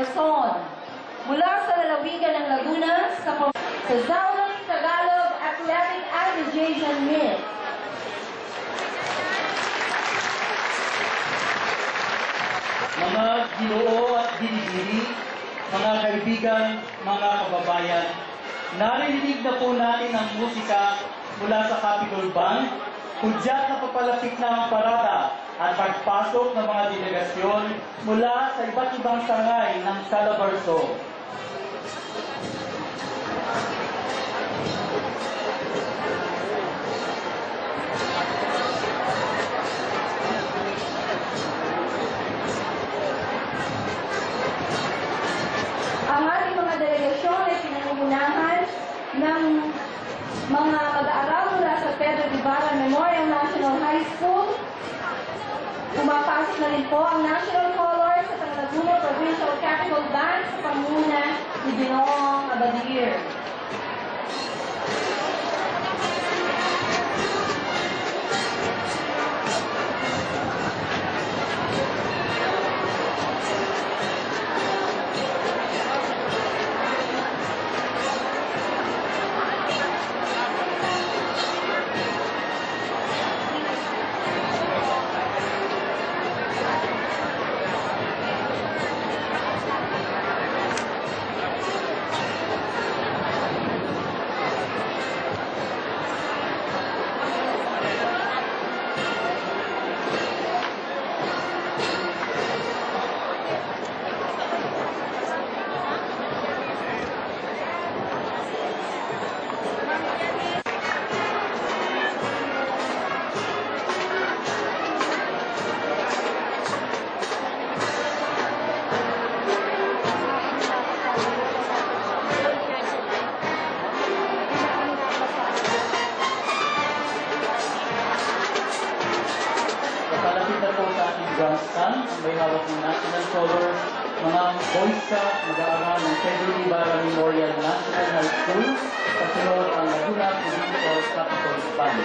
Calabarzon. Mula sa lalawigan ng Laguna, sa Zaulang Tagalog Athletic Association Meet. Mga ginoo at binibili, mga kaibigan, mga kababayan, narinig na po natin ang musika mula sa Capitol Band, hudyat na papalapit na ang parada at pagpasok ng mga delegasyon mula sa iba't ibang sangay ng Calabarzon. Ang ating mga delegasyon ay pinangungunahan ng mga mag-aaral mula sa Pedro Ibarra Memorial National High School. Pumapasok na rin po ang National Colors sa Laguna Provincial Capitol Band sa pangunguna ni Binoong Abadir. Palapit na po sa ating grandstand, may hawak ng national colors, mga boys sa mag-aaral ng Pedro Ibarra Memorial National High School, kasunod ang Laguna Provincial Capitol Band.